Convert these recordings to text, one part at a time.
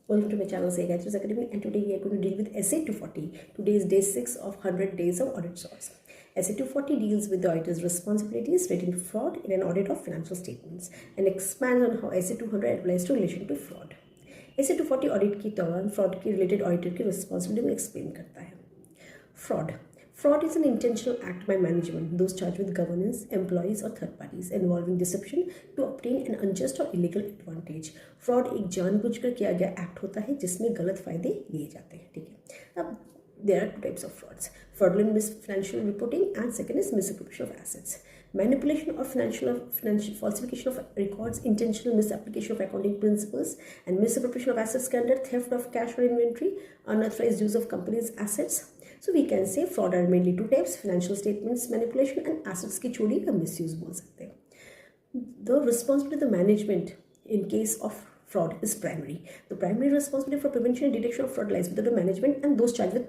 Welcome to my channel, Say Gayatris Academy, and today we are going to deal with SA 240. Today is day 6 of 100 days of audit sorts. SA 240 deals with the auditor's responsibilities relating to fraud in an audit of financial statements and expands on how SA 200 applies to relation to fraud. SA 240 audit के दौरान fraud के related auditor की responsibility में explain करता है. Fraud is an intentional act by management, those charged with governance, employees or third parties, involving deception to obtain an unjust or illegal advantage. Fraud एक जानबूझकर किया गया एक्ट होता है जिसमें गलत फायदे लिए जाते हैं. ठीक है. अब there are two types of frauds: fraudulent financial reporting, and second is misappropriation of assets. Manipulation or financial falsification of records, intentional misapplication of accounting principles, and misappropriation of assets के अंदर theft of cash or inventory, unauthorized use of company's assets. So we can say fraud are mainly two types: financial statements manipulation and assets की चोरी का misuse बोल सकते हैं. The responsibility of the management in case of fraud is primary. The primary responsibility for prevention and detection of fraud lies with the management and those charged with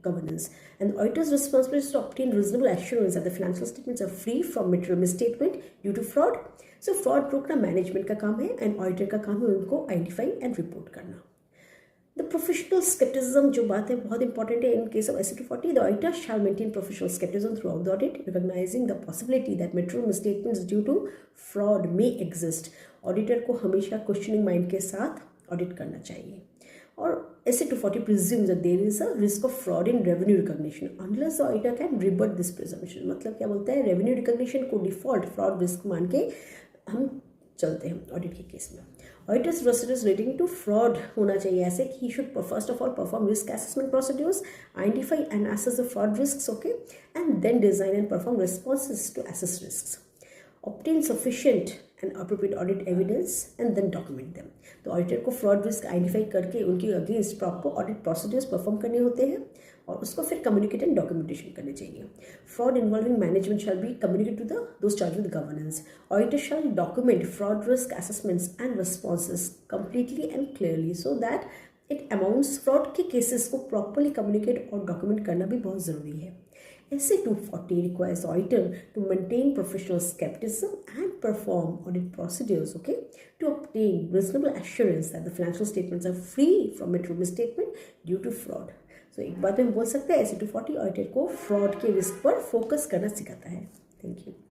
governance. And the auditor's responsibility is to obtain reasonable assurance that the financial statements are free from material misstatement due to fraud. So fraud रोकना management का काम है and auditor का काम है उनको identify and report करना. The professional skepticism जो बात है बहुत इंपॉर्टेंट है. In case of SA 240, the auditor shall maintain professional skepticism throughout the audit, recognizing the possibility that material misstatements due to fraud may exist. Auditor को हमेशा questioning mind के साथ audit करना चाहिए. और SA 240 presumes that there is a risk of fraud in revenue recognition unless the auditor can rebut this presumption. मतलब क्या बोलता है, revenue recognition को default fraud risk मान के हम चलते हैं ऑडिट के केस में. Auditors procedures relating to fraud होना चाहिए ऐसे कि ही should first of all perform risk assessment procedures, identify and assess the fraud risks, okay, and then design and perform responses to assess risks, obtain sufficient and appropriate audit evidence and then document them. तो auditor को fraud risk identify करके उनके against proper audit procedures perform करने होते हैं और उसको फिर कम्युनिकेट एंड डॉक्यूमेंटेशन करने चाहिए. Fraud involving management shall be communicate to the those charge with governance. Auditor shall document fraud risk assessments and responses completely and clearly so that it amounts. Fraud के cases को properly communicate और document करना भी बहुत ज़रूरी है. SA 240 requires auditor to maintain professional skepticism and perform audit procedures, okay, to obtain reasonable assurance that the financial statements are free from material misstatement due to fraud. So एक बात में बोल सकते हैं SA 240 auditor को fraud के risk पर focus करना सिखाता है. Thank you.